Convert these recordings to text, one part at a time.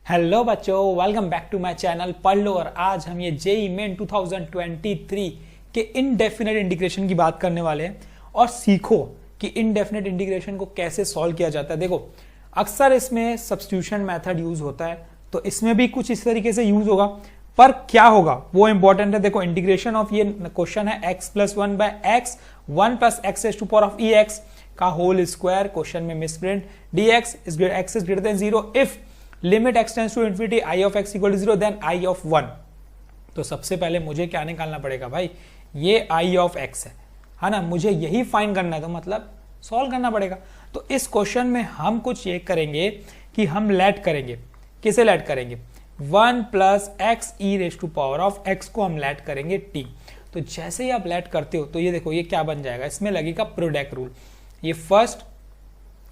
Hello बच्चों, welcome back to my channel पढ़ लो। और आज हम ये जेईई मेन 2023 के इनडेफिनेट इंटीग्रेशन की बात करने वाले हैं और सीखो कि इनडेफिनेट इंटीग्रेशन को कैसे सॉल्व किया जाता है। देखो, अक्सर इसमें सब्स्टिट्यूशन मेथड यूज होता है, तो इसमें भी कुछ इस तरीके से यूज होगा, पर क्या होगा वो इंपॉर्टेंट है। देखो, इंटीग्रेशन ऑफ ये क्वेश्चन है x plus 1 by x 1 plus x raise to power of ex का होल स्क्वायर। क्वेश्चन में misprint dx is greater than 0 if limit x tends to infinity i of x equal to 0 then i of 1। तो सबसे पहले मुझे क्या निकालना पड़ेगा भाई, ये i ऑफ x है ना, मुझे यही फाइंड करना है, तो मतलब सॉल्व करना पड़ेगा। तो इस क्वेश्चन में हम कुछ ये करेंगे कि हम लेट करेंगे, किसे लेट करेंगे, 1 plus x e raise to power of x को हम लेट करेंगे t। तो जैसे ही आप लेट करते हो तो ये देखो ये क्या बन जाएगा, इसमें लगेगा प्रोडक्ट रूल। ये first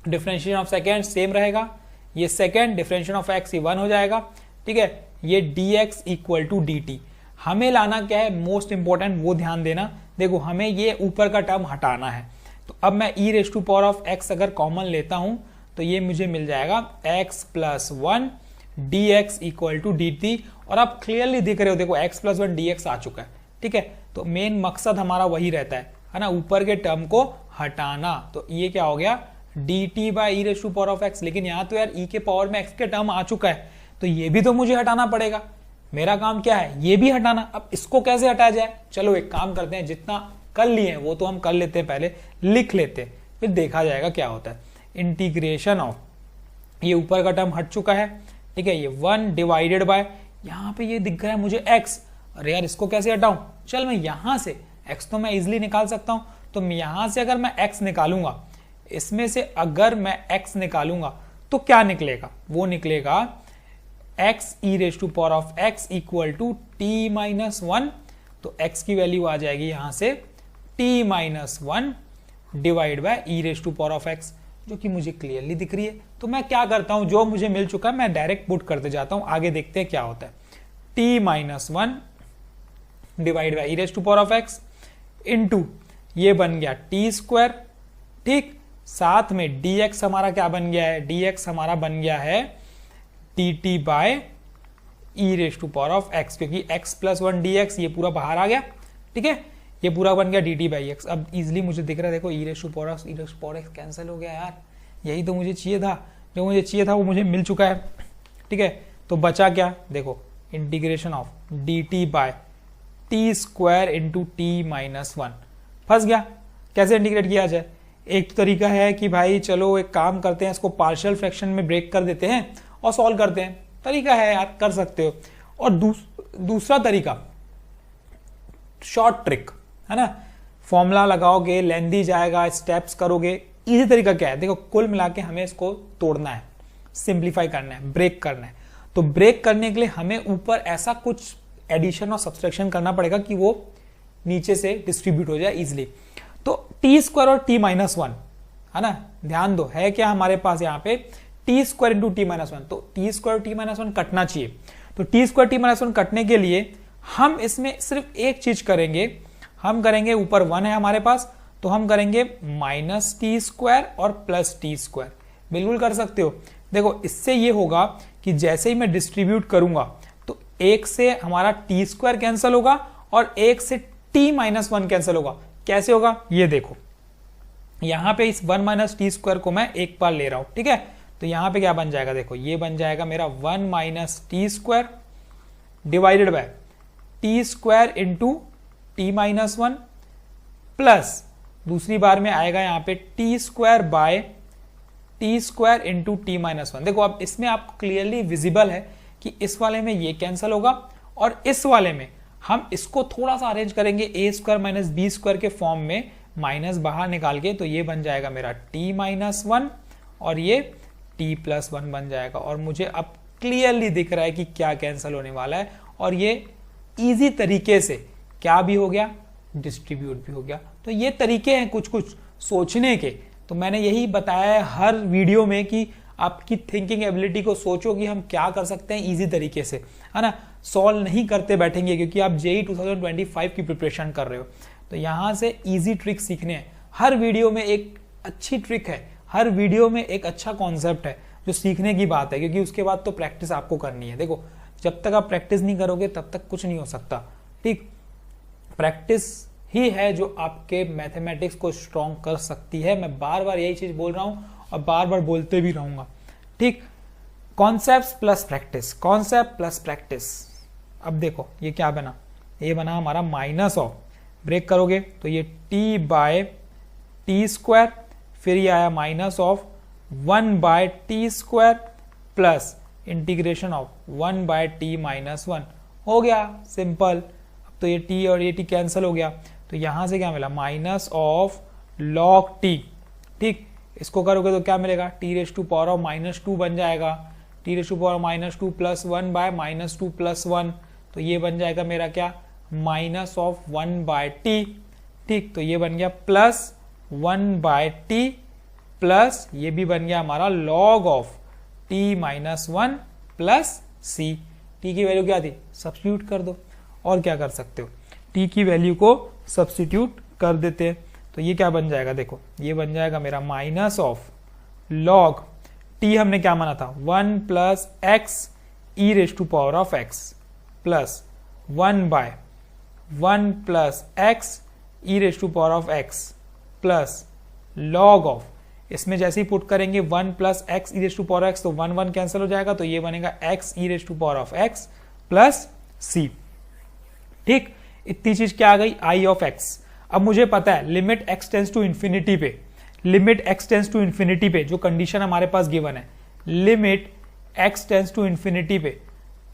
differentiation of second same रहेगा, ये सेकेंड डिफरेंशिएशन ऑफ x 1 हो जाएगा, ठीक है। ये dx इक्वल टू dt। हमें लाना क्या है, मोस्ट इंपॉर्टेंट वो ध्यान देना। देखो, हमें ये ऊपर का टर्म हटाना है, तो अब मैं e raise to power of x अगर कॉमन लेता हूं तो ये मुझे मिल जाएगा x plus 1 dx equal to dt। और आप क्लियरली दिख रहे हो, देखो x प्लस 1 dx आ चुका है, ठीक है। तो मेन मकसद हमारा वही रहता है ना, ऊपर के टर्म को हटाना। तो ये क्या हो गया, dt by e raise to power of x। लेकिन यहाँ तो यार e के पावर में x के टर्म आ चुका है, तो ये भी तो मुझे हटाना पड़ेगा। मेरा काम क्या है, ये भी हटाना। अब इसको कैसे हटाया जाए, चलो एक काम करते हैं, जितना कर लिए हैं वो तो हम कर लेते हैं, पहले लिख लेते हैं, फिर देखा जाएगा क्या होता है। इंटीग्रेशन ऑफ, ये ऊपर का टर्म हट चुका है, ठीक है। ये 1 डिवाइडेड बाय, यहाँ पे ये दिख रहा है मुझे x। अरे यार, इसको कैसे हटाऊं, चल मैं यहां से x तो मैं इजिली निकाल सकता हूं। तो यहां से अगर मैं x निकालूंगा, इसमें से अगर मैं x निकालूंगा तो क्या निकलेगा, वो निकलेगा x e raise to power of x equal to t minus 1। तो x की वैल्यू आ जाएगी यहां से t minus 1 divide by e raise to power of x, जो कि मुझे क्लियरली दिख रही है। तो मैं क्या करता हूं, जो मुझे मिल चुका है मैं डायरेक्ट पुट करते जाता हूं, आगे देखते हैं क्या होता है। t minus 1 divide by e raise to power of x into ये बन गया t स्क्वायर, ठीक। साथ में dx हमारा क्या बन गया है, dx हमारा बन गया है dt by e raise to power of x, क्योंकि x प्लस 1 dx ये पूरा बाहर आ गया, ठीक है। ये पूरा बन गया dt बाई x। अब इजिली मुझे दिख रहा है, देखो e raise to power x cancel हो गया यार, यही तो मुझे चाहिए था, जो मुझे चाहिए था वो मुझे मिल चुका है, ठीक है। तो बचा क्या, देखो integration of dt by t square into t minus 1। फंस गया, कैसे इंटीग्रेट किया जाए। एक तो तरीका है कि भाई चलो एक काम करते हैं, इसको पार्शियल फ्रैक्शन में ब्रेक कर देते हैं और सॉल्व करते हैं, तरीका है यार, कर सकते हो। और दूसरा तरीका शॉर्ट ट्रिक है ना, फॉर्मूला लगाओगे, लेंदी जाएगा, स्टेप्स करोगे। इजी तरीका क्या है, देखो कुल मिला के हमें इसको तोड़ना है, सिंप्लीफाई करना है, ब्रेक करना है। तो ब्रेक करने के लिए हमें ऊपर ऐसा कुछ एडिशन और सब्सट्रैक्शन करना पड़ेगा कि वो नीचे से डिस्ट्रीब्यूट हो जाए इजिली। तो टी स्क्वायर और टी माइनस 1 है ना, ध्यान दो, है क्या हमारे पास यहाँ पे T square into t minus 1। तो टी स्क्वायर टी माइनस 1 कटना चाहिए। तो टी स्क्वायर टी माइनस 1 कटने के लिए हम इसमें सिर्फ एक चीज करेंगे, हम करेंगे ऊपर 1 है हमारे पास, तो हम करेंगे माइनस टी स्क्वायर और प्लस टी स्क्वायर। बिल्कुल कर सकते हो। देखो, इससे ये होगा कि जैसे ही मैं डिस्ट्रीब्यूट करूंगा तो एक से हमारा टी स्क्वायर कैंसिल होगा और एक से टी माइनस 1 कैंसिल होगा। कैसे होगा ये देखो, यहां पे इस 1 माइनस टी स्क्वायर को मैं एक बार ले रहा हूं, ठीक है। तो यहां पे क्या बन जाएगा, देखो ये बन जाएगा मेरा 1 minus T square divided by t square into t minus 1 plus दूसरी बार में आएगा यहां पे T square by t square into t minus 1। देखो अब इसमें आप क्लियरली विजिबल है कि इस वाले में ये कैंसिल होगा और इस वाले में हम इसको थोड़ा सा अरेंज करेंगे ए स्क्वायर माइनस बी स्क्वायर के फॉर्म में, माइनस बाहर निकाल के। तो ये बन जाएगा मेरा टी माइनस 1 और ये टी प्लस 1 बन जाएगा। और मुझे अब क्लियरली दिख रहा है कि क्या कैंसिल होने वाला है, और ये इजी तरीके से क्या भी हो गया, डिस्ट्रीब्यूट भी हो गया। तो ये तरीके हैं कुछ कुछ सोचने के। तो मैंने यही बताया है हर वीडियो में कि आपकी थिंकिंग एबिलिटी को सोचो कि हम क्या कर सकते हैं इजी तरीके से, है ना। सॉल्व नहीं करते बैठेंगे, क्योंकि आप जेईई 2025 की प्रिपरेशन कर रहे हो। तो यहां से इजी ट्रिक सीखने हैं। हर वीडियो में एक अच्छी ट्रिक है, हर वीडियो में एक अच्छा कॉन्सेप्ट है, जो सीखने की बात है, क्योंकि उसके बाद तो प्रैक्टिस आपको करनी है। देखो जब तक आप प्रैक्टिस नहीं करोगे तब तक कुछ नहीं हो सकता। ठीक, प्रैक्टिस ही है जो आपके मैथमेटिक्स को स्ट्रॉन्ग कर सकती है। मैं बार बार यही चीज बोल रहा हूं और बार बार बोलते भी रहूंगा। ठीक, concept plus practice, concept plus practice. अब देखो ये क्या बना, ये बना हमारा माइनस ऑफ, ब्रेक करोगे तो ये t बाय टी स्क्वायर, फिर ये आया minus of 1 by t square plus integration of 1 by t minus 1। हो गया सिंपल। अब तो ये t और ये t कैंसिल हो गया, तो यहां से क्या मिला, माइनस ऑफ log t। ठीक, इसको करोगे तो क्या मिलेगा, t raise to power of -2 बन जाएगा, t raise to power -2 plus 1 by -2 plus 1, तो ये बन जाएगा मेरा क्या, माइनस ऑफ 1 बाय टी। ठीक, तो ये बन गया प्लस 1 बाय टी प्लस ये भी बन गया हमारा log of t minus 1 plus c। t की वैल्यू क्या थी, सब्स्टिट्यूट कर दो, और क्या कर सकते हो, t की वैल्यू को सब्स्टिट्यूट कर देते हैं। तो ये क्या बन जाएगा, देखो ये बन जाएगा मेरा माइनस ऑफ log t हमने क्या माना था, 1 plus x e raise to power of x plus 1 by 1 plus x e raise to power of x plus log of, इसमें जैसे ही पुट करेंगे 1 plus x e raise to power x तो 1 1 cancel हो जाएगा, तो ये बनेगा x e raise to power of x plus c। ठीक, इतनी चीज क्या आ गई, i ऑफ x। अब मुझे पता है limit x tends to infinity पे, limit x tends to infinity पे जो कंडीशन हमारे पास गिवन है, limit x tends to infinity पे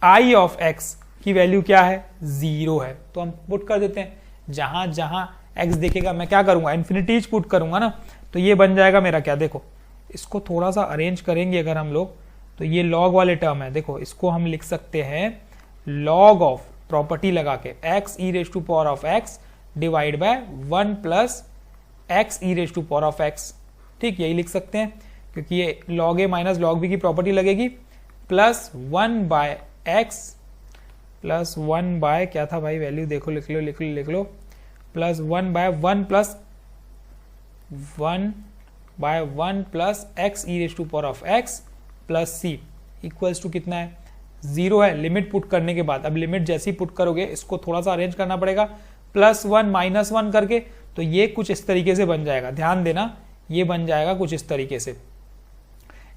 i ऑफ x की वैल्यू क्या है, 0 है। तो हम पुट कर देते हैं, जहां जहां x देखेगा मैं क्या करूंगा, इन्फिनिटीज पुट करूंगा ना, तो ये बन जाएगा मेरा क्या, देखो इसको थोड़ा सा अरेंज करेंगे अगर हम लोग, तो ये log वाले टर्म है, देखो इसको हम लिख सकते हैं log ऑफ, प्रॉपर्टी लगा के, x e raise to power of x divide by 1 plus x e raise to power of x। ठीक, यही लिख सकते हैं क्योंकि ये log a minus log b की प्रॉपर्टी लगेगी, plus 1 by x plus 1 by क्या था भाई, वैल्यू देखो, लिख लो, plus 1 by 1 plus 1 by 1 plus x e raise to power of x plus c equals to कितना है, 0 है। लिमिट पुट करने के बाद, अब लिमिट जैसे ही पुट करोगे इसको थोड़ा सा अरेंज करना पड़ेगा, प्लस 1 माइनस 1 करके, तो ये कुछ इस तरीके से बन जाएगा, ध्यान देना ये बन जाएगा कुछ इस तरीके से।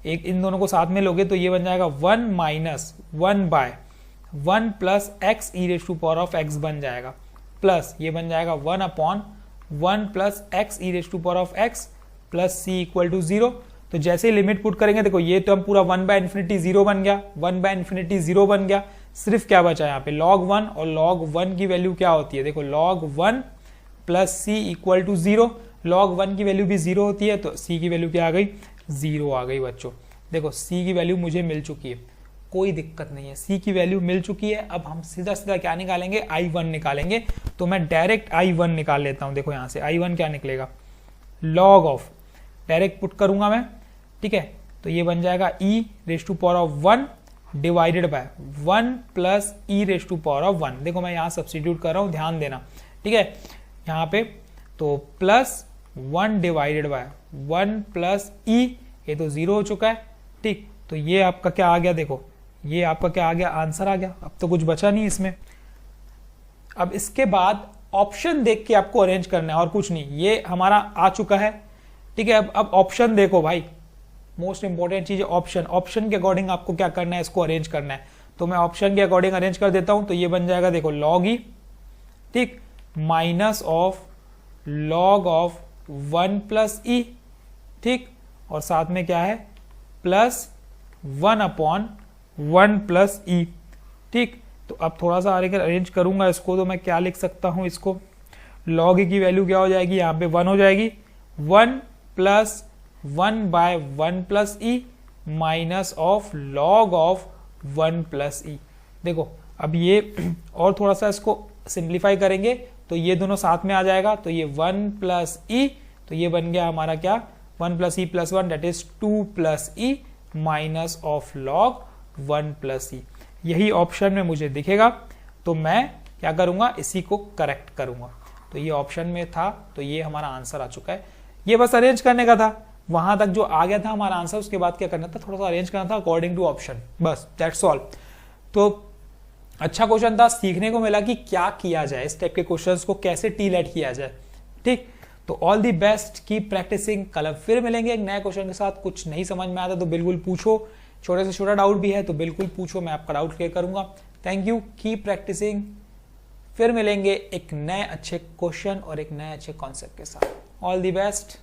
एक इन दोनों को साथ में लोगे तो ये बन जाएगा 1 minus 1 by 1 plus x e raise to power of x बन जाएगा, प्लस ये बन जाएगा 1 upon 1 plus x e raise to power of x plus c equal to 0। तो जैसे ही लिमिट पुट करेंगे, देखो ये तो हम पूरा 1 बाय इन्फिनिटी 0 बन गया, 1 बाय इन्फिनिटी 0 बन गया, सिर्फ क्या बचा यहाँ पे log 1, और log 1 की वैल्यू क्या होती है, देखो log 1 plus c equal to 0, log 1 की वैल्यू भी 0 होती है, तो c की वैल्यू क्या आ गई, 0 आ गई बच्चों। देखो c की वैल्यू मुझे मिल चुकी है, कोई दिक्कत नहीं है, c की वैल्यू मिल चुकी है। अब हम सीधा सीधा क्या निकालेंगे, i1 निकालेंगे। तो मैं डायरेक्ट i1 निकाल लेता हूं, देखो यहां से i1 क्या निकलेगा, log ऑफ, डायरेक्ट पुट करूंगा मैं, ठीक है, तो ये बन जाएगा e raise to power of 1 divided by 1 plus e raise to power of 1। देखो मैं यहां सब्स्टिट्यूट कर रहा हूं, ध्यान देना, ठीक है, यहाँ पे तो plus 1 divided by 1 plus e, ये तो 0 हो चुका है। ठीक, तो ये आपका क्या आ गया, देखो ये आपका क्या आ गया, आंसर आ गया। अब तो कुछ बचा नहीं इसमें। अब इसके बाद ऑप्शन देख के आपको अरेंज करना है और कुछ नहीं, ये हमारा आ चुका है, ठीक है। अब ऑप्शन देखो भाई, मोस्ट इंपॉर्टेंट चीज है ऑप्शन। ऑप्शन के अकॉर्डिंग आपको क्या करना है, इसको अरेंज करना है। तो मैं ऑप्शन के अकॉर्डिंग अरेंज कर देता हूं, तो ये बन जाएगा देखो log e, ठीक, minus of log of 1 plus e, ठीक, और साथ में क्या है प्लस 1 अपॉन 1 प्लस e, ठीक। तो अब थोड़ा सा आगे अरेंज करूंगा इसको, तो मैं क्या लिख सकता हूं, इसको log e की वैल्यू क्या हो जाएगी, यहाँ पे 1 हो जाएगी, 1 plus 1 by 1 plus e minus of log of 1 plus e। देखो अब ये और थोड़ा सा इसको सिंप्लीफाई करेंगे तो ये दोनों साथ में आ जाएगा, तो ये 1 प्लस e, तो ये बन गया हमारा क्या, 1 plus e plus 1 that is 2 plus e minus of log 1 plus e। यही ऑप्शन में मुझे दिखेगा, तो मैं क्या करूंगा, इसी को करेक्ट करूंगा। तो ये ऑप्शन में था, तो ये हमारा आंसर आ चुका है। ये बस अरेंज करने का था, वहां तक जो आ गया था हमारा आंसर, उसके बाद क्या करना था, थोड़ा सा अरेंज करना था अकॉर्डिंग टू ऑप्शन, बस दैट्स ऑल। तो अच्छा क्वेश्चन था, सीखने को मिला कि क्या किया जाए, इस टाइप के क्वेश्चंस को कैसे टीलेट किया जाए। ठीक, तो all the best, keep practising. कल अब फिर मिलेंगे एक नए क्वेश्चन के साथ। कुछ नहीं समझ में आता तो बिल्कुल पूछो, छोटे से छोटा डाउट भी है तो बिल्कुल पूछो, मैं आपका डाउट क्लियर करूंगा। Thank you, keep practising. फिर मिलेंगे एक नए अच्छे क्वेश्चन और एक नए अच्छे कॉन्सेप्ट के साथ। All the best.